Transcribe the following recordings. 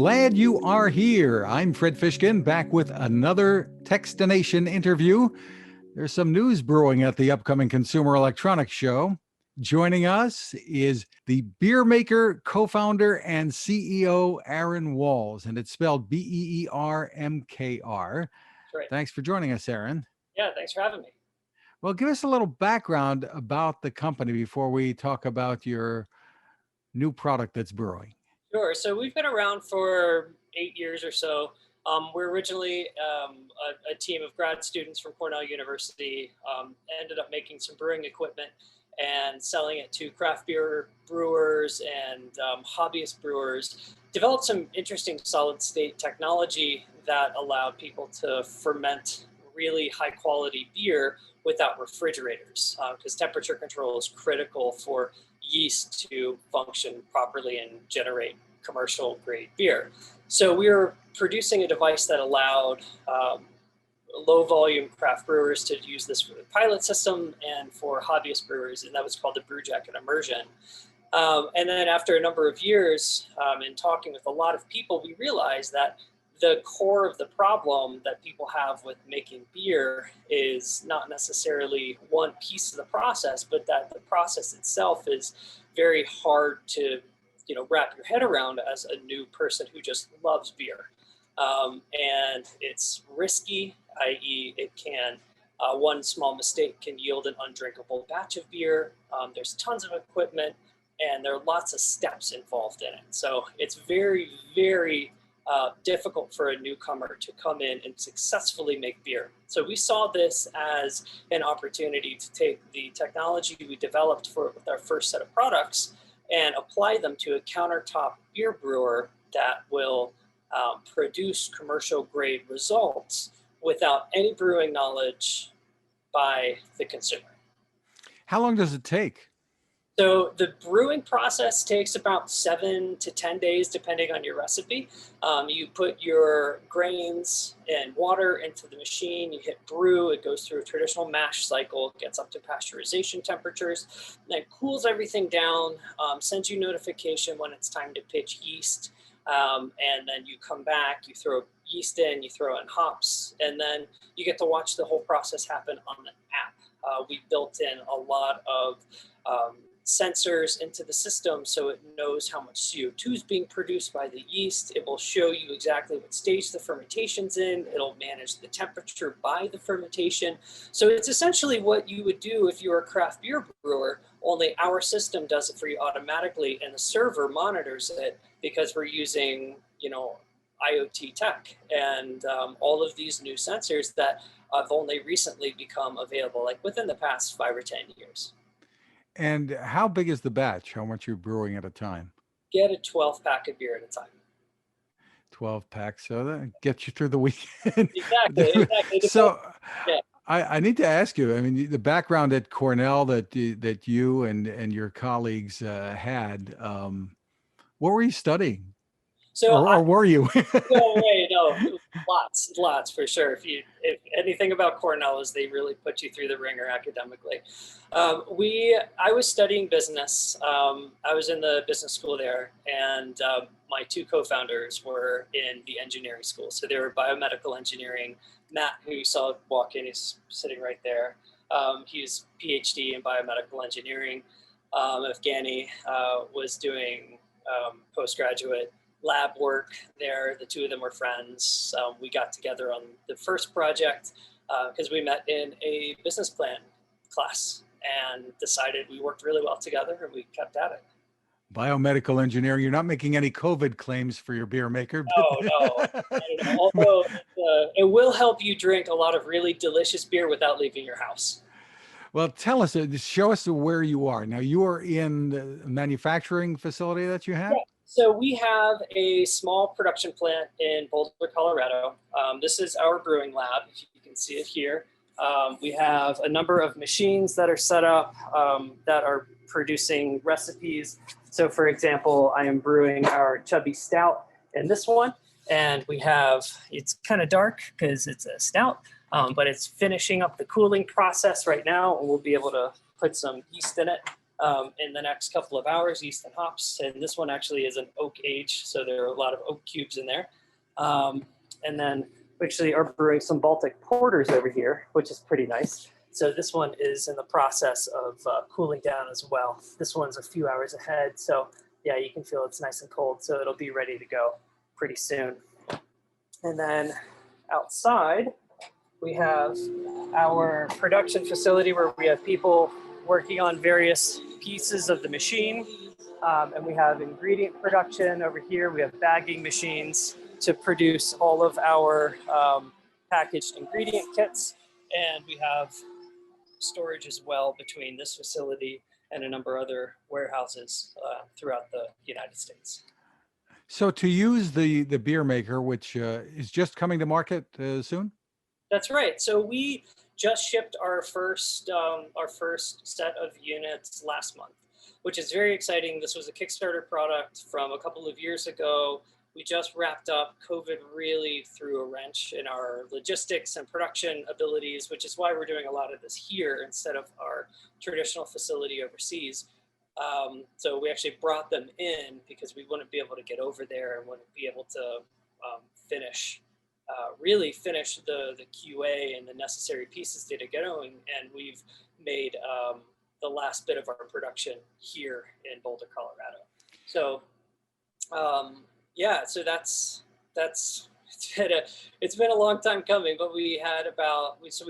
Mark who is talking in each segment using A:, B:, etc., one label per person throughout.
A: Glad you are here. I'm Fred Fishkin, back with another Techstination interview. There's some news brewing at the upcoming Consumer Electronics Show. Joining us is the BEERMKR co-founder and CEO Aaron Wells, and it's spelled BEERMKR.
B: Right.
A: Thanks for joining us, Aaron.
B: Yeah, thanks for having me.
A: Well, give us a little background about the company before we talk about your new product that's brewing.
B: Sure. So we've been around for 8 years or so. We're originally a team of grad students from Cornell University, ended up making some brewing equipment and selling it to craft beer brewers and hobbyist brewers. Developed some interesting solid state technology that allowed people to ferment really high quality beer without refrigerators, because temperature control is critical for yeast to function properly and generate commercial grade beer. So we were producing a device that allowed low volume craft brewers to use this for the pilot system and for hobbyist brewers, and that was called the Brew Jacket Immersion. And then after a number of years in talking with a lot of people, we realized that the core of the problem that people have with making beer is not necessarily one piece of the process, but that the process itself is very hard to, wrap your head around as a new person who just loves beer. And it's risky, i.e. it can, one small mistake can yield an undrinkable batch of beer. There's tons of equipment and there are lots of steps involved in it. So it's very, very difficult for a newcomer to come in and successfully make beer. So we saw this as an opportunity to take the technology we developed with our first set of products and apply them to a countertop beer brewer that will produce commercial grade results without any brewing knowledge by the consumer.
A: How long does it take?
B: So the brewing process takes about 7 to 10 days, depending on your recipe. You put your grains and water into the machine, you hit brew, it goes through a traditional mash cycle, gets up to pasteurization temperatures, then cools everything down, sends you notification when it's time to pitch yeast, and then you come back, you throw yeast in, you throw in hops, and then you get to watch the whole process happen on the app. We built in a lot of sensors into the system so it knows how much CO2 is being produced by the yeast. It will show you exactly what stage the fermentation's in. It'll manage the temperature by the fermentation. So it's essentially what you would do if you were a craft beer brewer, only our system does it for you automatically and the server monitors it because we're using, IoT tech and all of these new sensors that have only recently become available, like within the past 5 or 10 years.
A: And how big is the batch? How much you're brewing at a time?
B: Get a 12-pack of beer at a time.
A: 12 packs, so that gets you through the weekend.
B: Exactly.
A: So
B: yeah.
A: I need to ask you, the background at Cornell that you and your colleagues had, what were you studying?
B: So
A: or were you?
B: No, lots for sure. If anything about Cornell is they really put you through the ringer academically. I was studying business. I was in the business school there, and my two co-founders were in the engineering school. So they were biomedical engineering. Matt, who you saw walk in, he's sitting right there. He's PhD in biomedical engineering. Evgeny was doing postgraduate lab work there. The two of them were friends. We got together on the first project because we met in a business plan class and decided we worked really well together and we kept at it.
A: Biomedical engineering, you're not making any COVID claims for your BEERMKR.
B: No. Although it will help you drink a lot of really delicious beer without leaving your house.
A: Well, tell us, show us where you are. Now, you are in the manufacturing facility that you have?
B: Yeah. So we have a small production plant in Boulder, Colorado. This is our brewing lab, if you can see it here. We have a number of machines that are set up that are producing recipes. So for example, I am brewing our chubby stout in this one. And we have, it's kind of dark because it's a stout, but it's finishing up the cooling process right now. And we'll be able to put some yeast in it in the next couple of hours, yeast and hops. And this one actually is an oak age, so there are a lot of oak cubes in there. And then we actually are brewing some Baltic porters over here, which is pretty nice. So this one is in the process of cooling down as well. This one's a few hours ahead. So yeah, you can feel it's nice and cold. So it'll be ready to go pretty soon. And then outside, we have our production facility where we have people working on various pieces of the machine. And we have ingredient production over here. We have bagging machines to produce all of our packaged ingredient kits. And we have storage as well between this facility and a number of other warehouses throughout the United States.
A: So to use the BEERMKR, which is just coming to market soon?
B: That's right. So we just shipped our first set of units last month, which is very exciting. This was a Kickstarter product from a couple of years ago. We just wrapped up. COVID really threw a wrench in our logistics and production abilities, which is why we're doing a lot of this here instead of our traditional facility overseas. So we actually brought them in because we wouldn't be able to get over there and wouldn't be able to really finish the QA and the necessary pieces to get going. And we've made the last bit of our production here in Boulder, Colorado. So yeah, so it's been a long time coming, but we've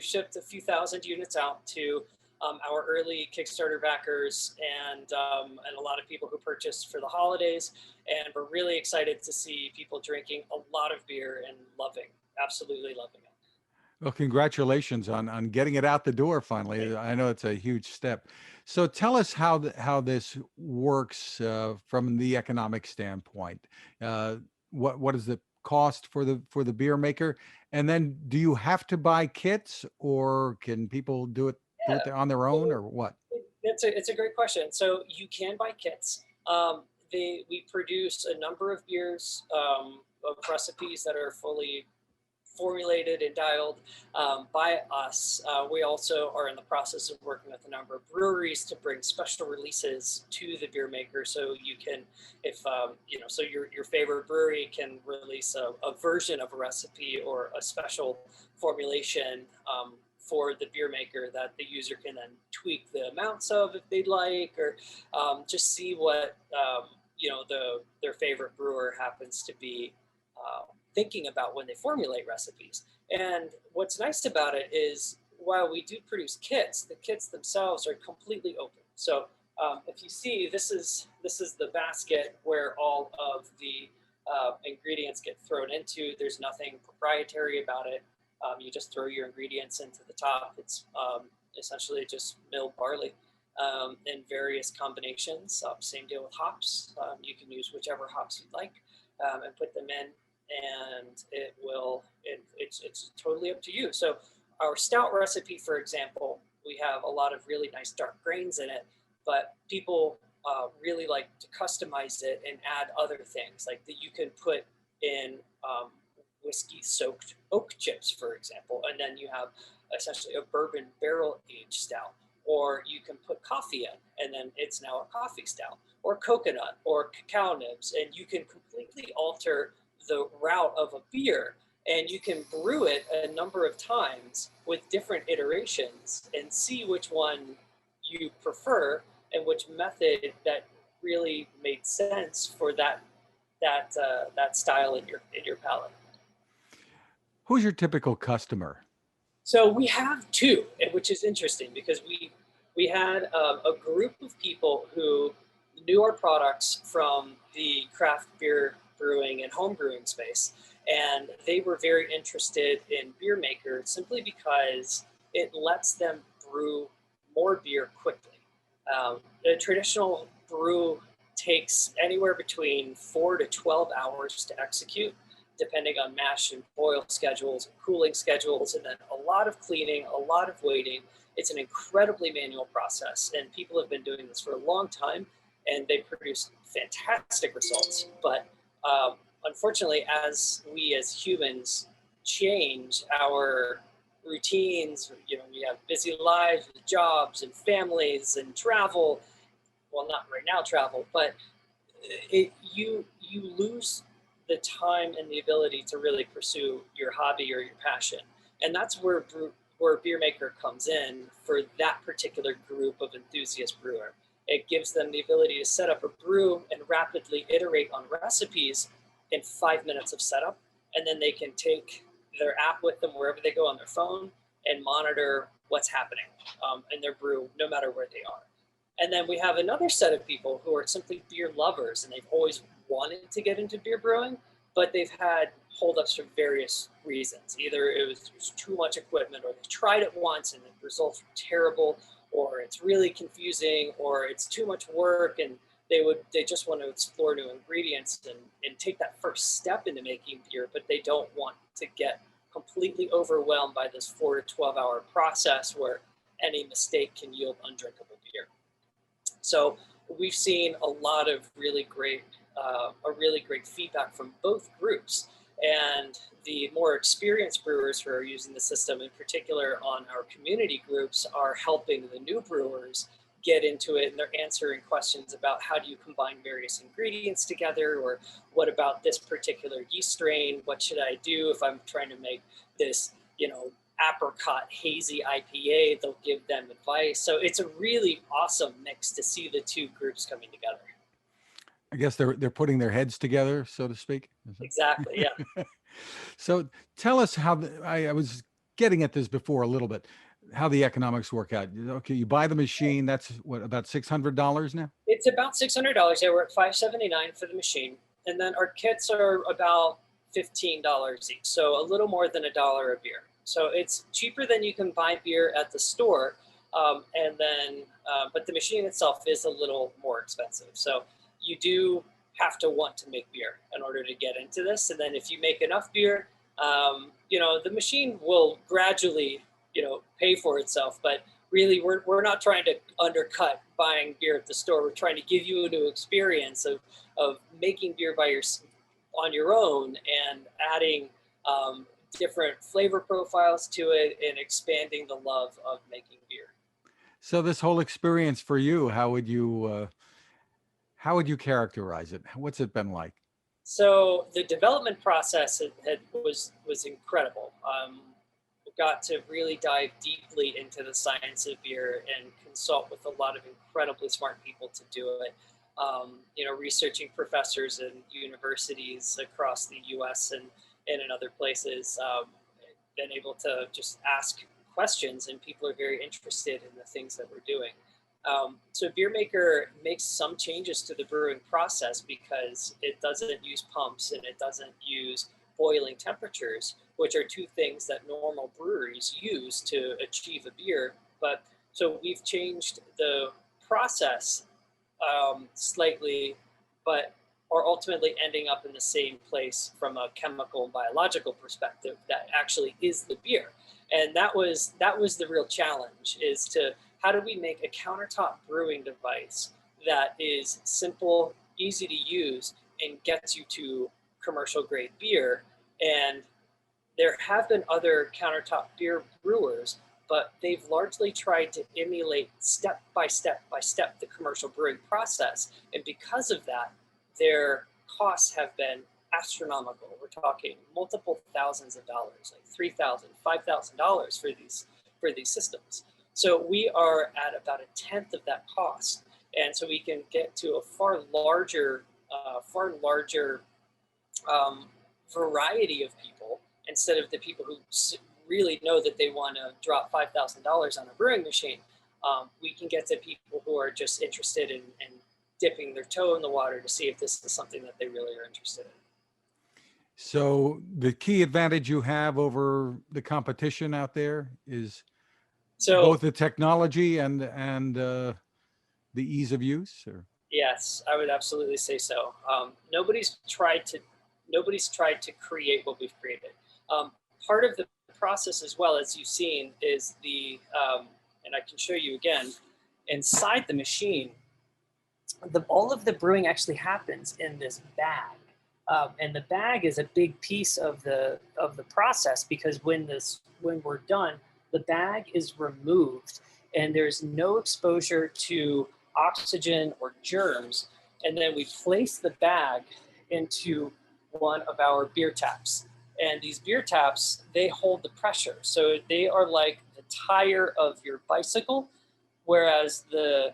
B: shipped a few thousand units out to our early Kickstarter backers and a lot of people who purchased for the holidays. And we're really excited to see people drinking a lot of beer and absolutely loving it.
A: Well, congratulations on getting it out the door finally. I know it's a huge step. So tell us how this works from the economic standpoint. What is the cost for the BEERMKR? And then do you have to buy kits, or can people do it on their own, or what?
B: It's a great question. So you can buy kits. We produce a number of beers of recipes that are fully formulated and dialed by us. We also are in the process of working with a number of breweries to bring special releases to the BEERMKR. So you can, so your favorite brewery can release a version of a recipe or a special formulation for the BEERMKR that the user can then tweak the amounts of if they'd like, or just see what their favorite brewer happens to be thinking about when they formulate recipes. And what's nice about it is, while we do produce kits, the kits themselves are completely open. So if you see, this is the basket where all of the ingredients get thrown into. There's nothing proprietary about it. You just throw your ingredients into the top. It's essentially just milled barley in various combinations. Same deal with hops. You can use whichever hops you'd like and put them in, and it's totally up to you. So our stout recipe, for example, we have a lot of really nice dark grains in it, but people really like to customize it and add other things, like that you can put in whiskey soaked oak chips, for example, and then you have essentially a bourbon barrel aged stout. Or you can put coffee in, and then it's now a coffee stout, or coconut, or cacao nibs, and you can completely alter the route of a beer, and you can brew it a number of times with different iterations and see which one you prefer and which method that really made sense for that style in your palate.
A: Who's your typical customer?
B: So we have two, which is interesting because we had a group of people who knew our products from the craft beer brewing and home brewing space, and they were very interested in BEERMKR simply because it lets them brew more beer quickly. The traditional brew takes anywhere between 4 to 12 hours to execute, depending on mash and boil schedules, cooling schedules, and then a lot of cleaning, a lot of waiting. It's an incredibly manual process, and people have been doing this for a long time, and they produce fantastic results. But unfortunately, as we as humans change our routines, we have busy lives with jobs and families and travel, well, not right now travel, but you lose the time and the ability to really pursue your hobby or your passion. And that's where BeerMKR comes in for that particular group of enthusiast brewer. It gives them the ability to set up a brew and rapidly iterate on recipes in 5 minutes of setup. And then they can take their app with them wherever they go on their phone and monitor what's happening in their brew, no matter where they are. And then we have another set of people who are simply beer lovers, and they've always wanted to get into beer brewing, but they've had holdups for various reasons. Either it was too much equipment, or they tried it once and the results were terrible, or it's really confusing, or it's too much work, and they just want to explore new ingredients and take that first step into making beer, but they don't want to get completely overwhelmed by this 4 to 12 hour process where any mistake can yield undrinkable beer. So we've seen a lot of really great feedback from both groups. And the more experienced brewers who are using the system, in particular on our community groups, are helping the new brewers get into it, and they're answering questions about how do you combine various ingredients together, or what about this particular yeast strain? What should I do if I'm trying to make this, apricot hazy IPA? They'll give them advice. So it's a really awesome mix to see the two groups coming together.
A: I guess they're putting their heads together, so to speak.
B: Exactly, yeah.
A: So tell us how I was getting at this before a little bit, how the economics work out. Okay, you buy the machine. That's what, about $600 now?
B: It's about $600. Yeah, we're at $579 for the machine, and then our kits are about $15 each, so a little more than $1 a beer. So it's cheaper than you can buy beer at the store, but the machine itself is a little more expensive. So you do have to want to make beer in order to get into this. And then if you make enough beer, the machine will gradually, pay for itself. But really, we're not trying to undercut buying beer at the store. We're trying to give you a new experience of making beer on your own, and adding different flavor profiles to it, and expanding the love of making beer.
A: So this whole experience for you, how would you characterize it? What's it been like?
B: So the development process was incredible. We got to really dive deeply into the science of beer and consult with a lot of incredibly smart people to do it. Researching professors in universities across the U.S. and in other places, been able to just ask questions, and people are very interested in the things that we're doing. So BeerMKR makes some changes to the brewing process because it doesn't use pumps and it doesn't use boiling temperatures, which are two things that normal breweries use to achieve a beer. But so we've changed the process slightly, but are ultimately ending up in the same place from a chemical and biological perspective that actually is the beer. And that was the real challenge, is to how do we make a countertop brewing device that is simple, easy to use, and gets you to commercial grade beer. And there have been other countertop beer brewers, but they've largely tried to emulate step by step the commercial brewing process. And because of that, their costs have been astronomical. We're talking multiple thousands of dollars, like $3,000, $5,000 for these systems. So we are at about 1/10 of that cost, and so we can get to a far larger variety of people, instead of the people who really know that they want to drop $5,000 on a brewing machine. We can get to people who are just interested in dipping their toe in the water to see if this is something that they really are interested in.
A: So the key advantage you have over the competition out there is both the technology and the ease of use? Or?
B: Yes, I would absolutely say so. Nobody's tried to create what we've created. Part of the process, as well, as you've seen, is and I can show you again, inside the machine, all of the brewing actually happens in this bag. And the bag is a big piece of the process, because when we're done, the bag is removed, and there's no exposure to oxygen or germs, and then we place the bag into one of our beer taps. And these beer taps, they hold the pressure. So they are like the tire of your bicycle, whereas the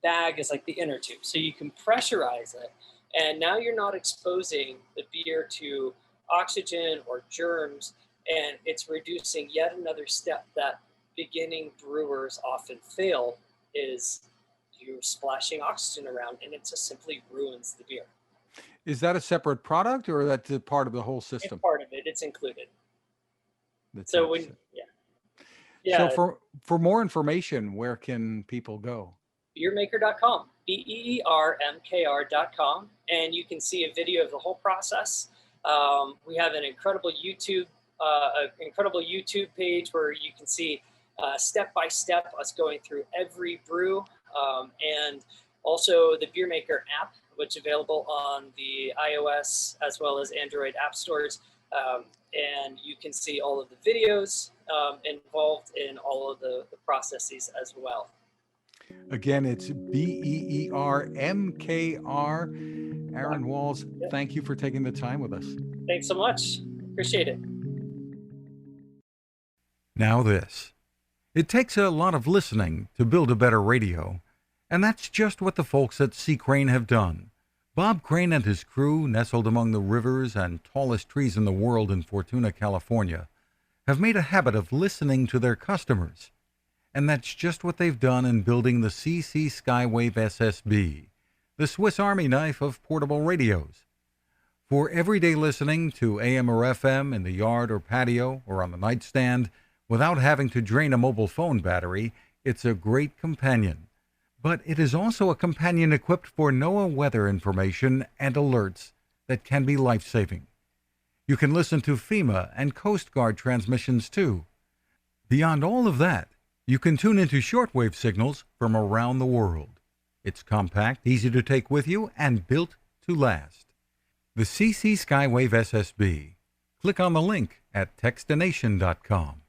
B: bag is like the inner tube. So you can pressurize it, and now you're not exposing the beer to oxygen or germs, and it's reducing yet another step that beginning brewers often fail, is you're splashing oxygen around, and it just simply ruins the beer.
A: Is that a separate product, or that's a part of the whole system?
B: It's part of it. It's included.
A: That's
B: So
A: it.
B: yeah.
A: So for more information, where can people go?
B: BEERMKR.com, BEERMKR.com, and you can see a video of the whole process. We have an incredible YouTube page where you can see step by step us going through every brew, and also the BEERMKR app, which is available on the iOS as well as Android app stores. And you can see all of the videos involved in all of the processes as well.
A: Again, it's BEERMKR. Aaron Wells, thank you for taking the time with us.
B: Thanks so much. Appreciate it.
A: Now this. It takes a lot of listening to build a better radio, and that's just what the folks at C. Crane have done. Bob Crane and his crew, nestled among the rivers and tallest trees in the world in Fortuna, California, have made a habit of listening to their customers. And that's just what they've done in building the CC Skywave SSB, the Swiss Army knife of portable radios. For everyday listening to AM or FM in the yard or patio or on the nightstand without having to drain a mobile phone battery, it's a great companion. But it is also a companion equipped for NOAA weather information and alerts that can be life-saving. You can listen to FEMA and Coast Guard transmissions too. Beyond all of that, you can tune into shortwave signals from around the world. It's compact, easy to take with you, and built to last. The CC Skywave SSB. Click on the link at Techstination.com.